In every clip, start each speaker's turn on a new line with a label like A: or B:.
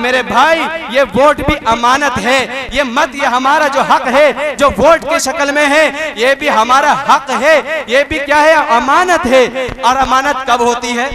A: मेरे भाई ये वोट भी अमानत है, ये मत ये हमारा जो हक है जो वोट के शक्ल में है ये भी हमारा हक है, ये भी क्या है अमानत है। और अमानत कब होती है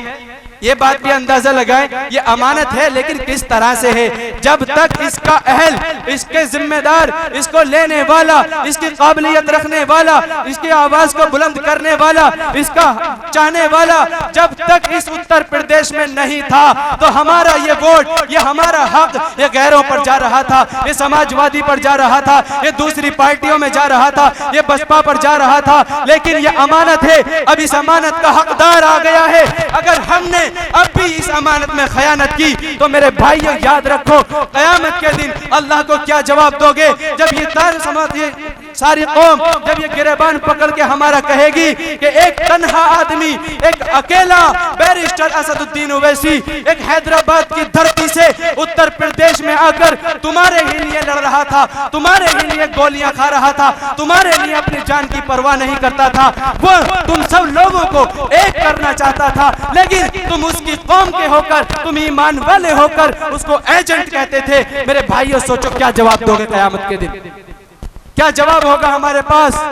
A: ये बात भी अंदाजा लगाएं, ये अमानत है लेकिन किस तरह से है। जब तक इसका अहल, इसके जिम्मेदार, इसको लेने वाला, इसकी काबिलियत रखने वाला, इसकी आवाज को बुलंद करने वाला, इसका चाहने वाला जब तक इस उत्तर प्रदेश में नहीं था तो हमारा ये वोट, ये हमारा हक ये गैरों पर जा रहा था, ये समाजवादी पर जा रहा था, ये दूसरी पार्टियों में जा रहा था, ये बसपा पर जा रहा था। लेकिन ये अमानत है, अब इस अमानत का हकदार आ गया है। अगर हमने अब भी इस अमानत में खयानत की तो मेरे भाइयों याद रखो कयामत के दिन अल्लाह को क्या जवाब दोगे। जब ये सारी कौम जब ये गिरेबान पकड़ के हमारा कहेगी कि एक तन्हा आदमी, एक अकेला बैरिस्टर असदुद्दीन ओवैसी एक हैदराबाद की धरती से उत्तर प्रदेश में आकर तुम्हारे ही लिए लड़ रहा था, तुम्हारे ही लिए गोलियां खा रहा था, तुम्हारे लिए अपनी जान की परवाह नहीं करता था, वो तुम सब लोगों को एक करना चाहता था, लेकिन तुम उसकी कौम के होकर, तुम ईमान वाले होकर उसको एजेंट कहते थे। मेरे भाइयों सोचो क्या जवाब दोगे कयामत के दिन, क्या जवाब होगा हमारे पास।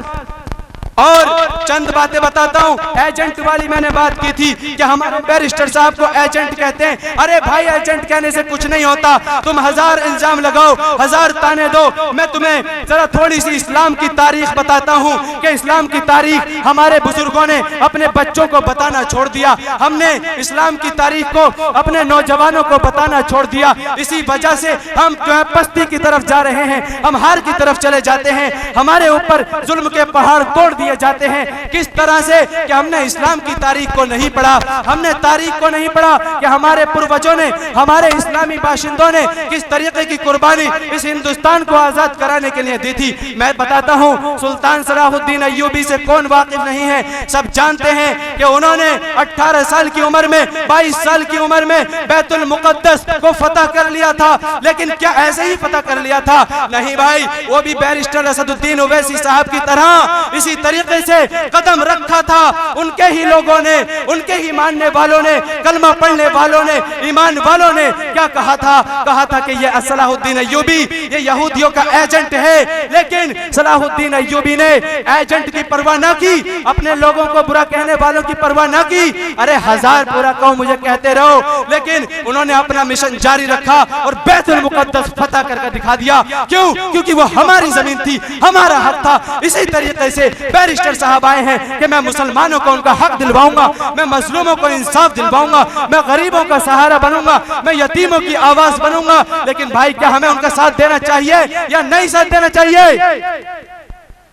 A: और चंद बातें बताता हूं, एजेंट वाली मैंने बात की थी कि हमारे बैरिस्टर साहब को एजेंट कहते हैं। अरे भाई एजेंट कहने से कुछ नहीं होता, तुम हजार इल्जाम लगाओ, हजार ताने दो। मैं तुम्हें जरा थोड़ी सी इस्लाम की तारीख बताता हूं कि इस्लाम की तारीख हमारे बुजुर्गों ने अपने बच्चों को बताना छोड़ दिया, हमने इस्लाम की तारीख को अपने नौजवानों को बताना छोड़ दिया। इसी वजह से हम जो है पस्ती की तरफ जा रहे हैं, हम हार की तरफ चले जाते हैं, हमारे ऊपर जुल्म के पहाड़ तोड़ दिए जाते हैं। किस तरह से कि हमने इस्लाम की तारीख को नहीं पढ़ा, हमने तारीख को नहीं पढ़ा कि हमारे पूर्वजों ने, हमारे इस्लामी बाशिंदों ने किस तरीके की कुर्बानी इस हिंदुस्तान को आजाद कराने के लिए दी थी। मैं बताता हूं, सुल्तान सलाहुद्दीन अय्यूबी से कौन वाकिफ नहीं है, सब जानते हैं कि उन्होंने 18 साल की उम्र में, 22 साल की उम्र में बैतुल मुकद्दस को फतह कर लिया था। लेकिन क्या ऐसे ही फतह कर लिया था? नहीं भाई, वो भी बैरिस्टर असदुद्दीन ओवैसी साहब की तरह इसी तरीके से कदम रखा था। उनके ही लोगों ने, उनके ही मानने वालों ने, कलमा पढ़ने वालों ने, ईमान वालों ने क्या कहा था? कहा था कि ये सलाहुद्दीन अय्यूबी ये यहूदियों का एजेंट है। लेकिन सलाहुद्दीन अय्यूबी ने एजेंट की परवाह ना की, अपने लोगों को बुरा कहने वालों की परवाह ना की। अरे हजार बुरा कहो मुझे कहते रहो, लेकिन उन्होंने अपना मिशन जारी रखा और बैतुल मुकद्दस फतह करके दिखा दिया। क्यों? क्योंकि वो हमारी जमीन थी, हमारा हक था। इसी तरीके से बैरिस्टर साहब आए हैं कि मैं मुसलमानों को उनका हक दिलवाऊंगा, मैं मजलूमों को इंसाफ दिलवाऊंगा, मैं गरीबों का सहारा बनूंगा, मैं यतीमों की आवाज बनूंगा। लेकिन भाई क्या हमें उनका साथ देना चाहिए या नहीं साथ देना चाहिए?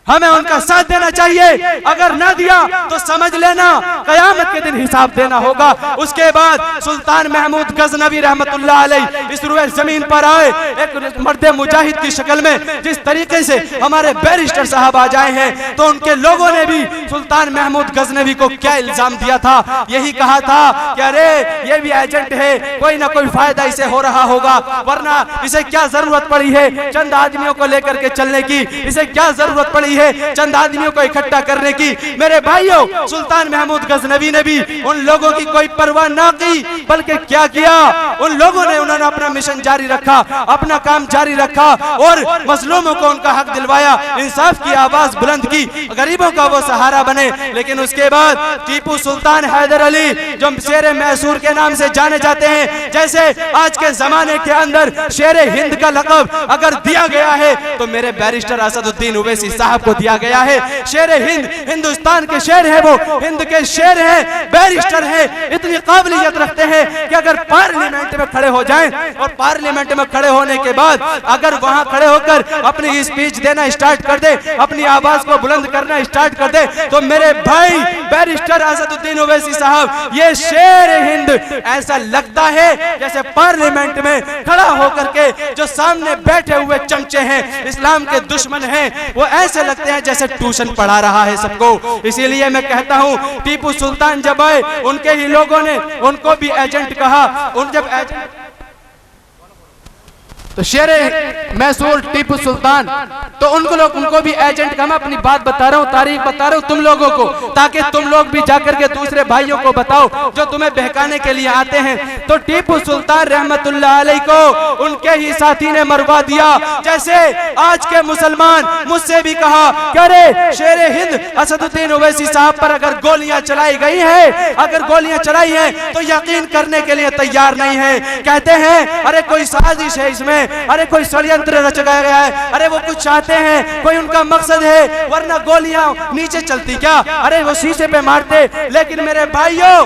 A: हमें उनका साथ देना चाहिए। अगर ना दिया तो समझ लेना कयामत के दिन हिसाब देना होगा। उसके बाद सुल्तान महमूद गजनवी रहमतुल्लाह अलैह इस रुए जमीन पर आए एक मर्द मुजाहिद की शक्ल में। जिस तरीके से हमारे बैरिस्टर साहब आ जाए हैं तो उनके लोगों ने भी सुल्तान महमूद गजनवी को क्या इल्जाम दिया था? यही कहा था कि अरे ये भी एजेंट है, कोई ना कोई फायदा इसे हो रहा होगा, वरना इसे क्या जरूरत पड़ी है चंद आदमियों को लेकर के चलने की, इसे क्या जरूरत पड़ी है चंद आदमियों को इकट्ठा करने की। मेरे भाइयों, सुल्तान महमूद गजनवी ने भी उन लोगों की कोई परवाह ना की, बल्कि क्या किया? उन लोगों ने उन्होंने अपना मिशन जारी रखा, अपना काम जारी रखा और मजलूमों को उनका हक दिलवाया, इंसाफ की आवाज बुलंद की, गरीबों का वो सहारा बने। लेकिन उसके बाद टीपू सुल्तान हैदर अली जो शेर मैसूर के नाम से जाने जाते हैं, जैसे आज के जमाने के अंदर शेर हिंद का लक़ब अगर दिया गया है तो मेरे बैरिस्टर असदुद्दीन ओवैसी साहब को दिया गया है। शेर हिंद, हिंदुस्तान के शेर है, वो हिंद के शेर है, बैरिस्टर है, इतनी काबिलियत रखते हैं कि अगर पार्लियामेंट में खड़े हो जाएं और पार्लियामेंट में खड़े होने के बाद अगर वहां खड़े होकर अपनी स्पीच देना स्टार्ट कर दे, अपनी आवाज को बुलंद करना स्टार्ट कर दे, तो मेरे भाई बैरिस्टर असदुद्दीन ओवैसी साहब ये शेर हिंद ऐसा लगता है जैसे पार्लियामेंट में खड़ा होकर के जो सामने बैठे हुए चमचे हैं, इस्लाम के दुश्मन हैं, वो ऐसे लगते हैं जैसे ट्यूशन पढ़ा रहा है सबको। इसीलिए मैं कहता हूं टीपू सुल्तान जब आए उनके ही लोगों ने उनको भी एजेंट कहा। उन जब तो शेर मैसूर टीपू सुल्तान, तो उनको भी एजेंट का मैं अपनी बात बता रहा हूँ, तारीख बता रहा हूँ तुम लोगों को, ताकि तुम लोग भी जाकर के दूसरे भाइयों को बताओ जो तुम्हें बहकाने के लिए आते हैं। तो टीपू सुल्तान रहमतुल्लाह अलैह को उनके ही साथी ने मरवा दिया। जैसे आज के मुसलमान मुझसे भी कहा कि अरे शेर हिंद असदुद्दीन ओवैसी साहब पर अगर गोलियां चलाई गई हैं, अगर गोलियां चलाई हैं तो यकीन करने के लिए तैयार नहीं है। कहते हैं अरे कोई साजिश है इसमें, अरे कोई षड्यंत्र रचा गया है, अरे वो कुछ चाहते हैं, कोई उनका मकसद है, वरना गोलियां नीचे चलती क्या, अरे वो शीशे पे मारते। लेकिन मेरे भाइयों,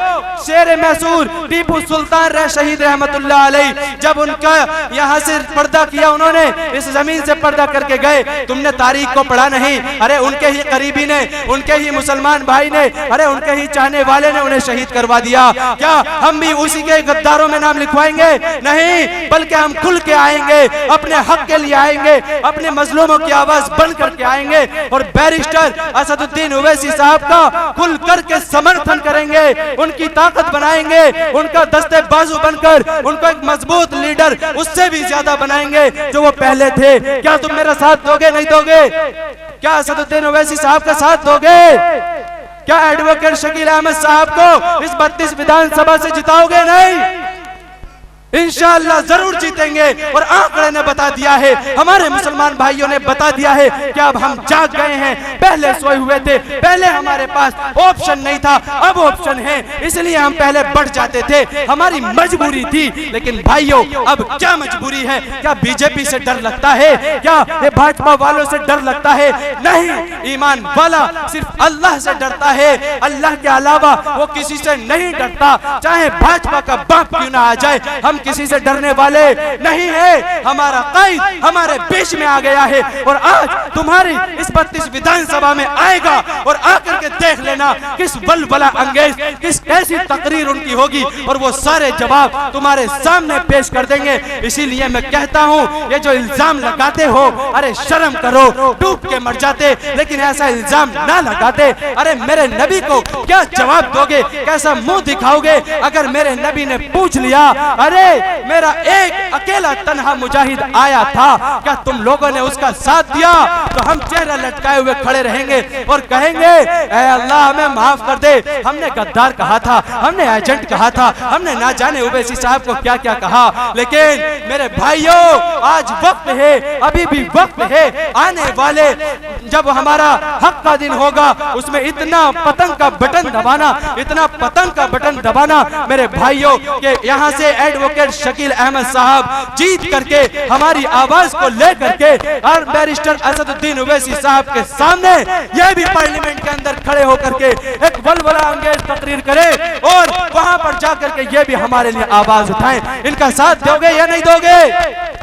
A: शेर मैसूर टीपू सुल्तान शहीद रहमतुल्लाह अलैह, जब उनका यहाँ से पर्दा किया, उन्होंने इस जमीन से पर्दा करके गए, तुमने तारीख को पढ़ा नहीं? अरे उनके ही करीबी ने, उनके ही मुसलमान भाई ने, अरे उनके ही चाहने वाले ने उन्हें शहीद करवा दिया। क्या हम भी उसी के गद्दारों में नाम लिखवाएंगे? नहीं, बल्कि हम खुल के आएंगे, अपने हक के लिए आएंगे, अपने मजलूमों की आवाज बन करके आएंगे और बैरिस्टर असदुद्दीन ओवैसी साहब का खुल करके समर्थन करेंगे, उनकी ताकत बनाएंगे, उनका दस्ते बाजू बनकर उनको एक मजबूत लीडर उससे भी ज्यादा बनाएंगे जो वो पहले थे। क्या तुम मेरा साथ दोगे? नहीं दोगे? क्या असदुद्दीन ओवैसी साहब का साथ दोगे? क्या एडवोकेट शकील अहमद साहब को इस 32 विधानसभा से जिताओगे? नहीं, इंशाअल्लाह जरूर जीतेंगे। और आंकड़े ने बता दिया है, हमारे मुसलमान भाइयों ने बता दिया है कि अब हम जाग गए हैं। पहले सोए हुए थे, पहले हमारे पास ऑप्शन नहीं था, अब ऑप्शन है, इसलिए हम पहले बढ़ जाते थे, हमारी मजबूरी थी। लेकिन भाइयों, अब क्या मजबूरी है? क्या बीजेपी से डर लगता है? क्या ये भाजपा वालों से डर लगता है? नहीं, ईमान वाला सिर्फ अल्लाह से डरता है, अल्लाह के अलावा वो किसी से नहीं डरता, चाहे भाजपा का बाप क्यों ना आ जाए। हम किसी से डरने वाले नहीं है, हमारा कायद हमारे बीच में आ गया है और आज तुम्हारी इस 32 विधानसभा में आएगा और आकर के देख लेना किस बलबला अंगेज, किस कैसी तकरीर उनकी होगी और वो सारे जवाब तुम्हारे सामने पेश कर देंगे। इसीलिए मैं कहता हूँ, ये जो इल्जाम लगाते हो, अरे शर्म करो, डूब के मर जाते, लेकिन ऐसा इल्जाम ना लगाते। अरे मेरे नबी को क्या जवाब दोगे? कैसा मुंह दिखाओगे अगर मेरे नबी ने पूछ लिया, अरे मेरा एक अकेला तन्हा मुजाहिद आया था, क्या तुम लोगों ने उसका साथ दिया? तो हम चेहरा लटकाए हुए खड़े रहेंगे और कहेंगे, ऐ अल्लाह हमें माफ कर दे, हमने गद्दार कहा था, हमने एजेंट कहा था, हमने ना जाने ओवैसी साहब को क्या क्या कहा। लेकिन मेरे भाइयों, आज वक्त है, अभी भी वक्त है, आने वाले जब हमारा हक का दिन होगा, उसमें इतना पतंग का बटन दबाना, इतना पतंग का बटन दबाना मेरे भाइयों, के यहाँ से एडवोकेट शकील अहमद साहब जीत करके हमारी आवाज को लेकर के और बैरिस्टर असदुद्दीन ओवैसी साहब के सामने यह भी पार्लियामेंट के अंदर खड़े होकर के एक बलबला अंगेज तकरीर करे और वहां पर जाकर के ये भी हमारे लिए आवाज उठाएं। इनका साथ दोगे या नहीं दोगे?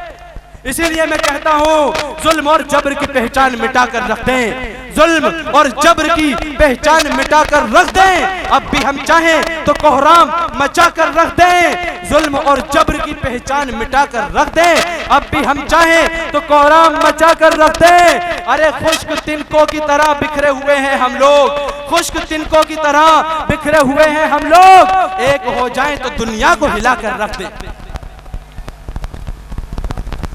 A: इसीलिए मैं कहता हूँ, जुल्म और जबर की पहचान मिटाकर रख दें, जुल्म और जबर की पहचान मिटाकर रख दें। अब भी हम चाहें तो कोहराम मचाकर रख दें, जुल्म और जबर की पहचान मिटाकर रख दें। अब भी हम चाहें तो कोहराम मचाकर रख दें। अरे खुश्क तिनकों की तरह बिखरे हुए हैं हम लोग, खुश्क तिनकों की तरह बिखरे हुए हैं हम लोग, एक हो जाएं तो दुनिया को हिलाकर रख दें।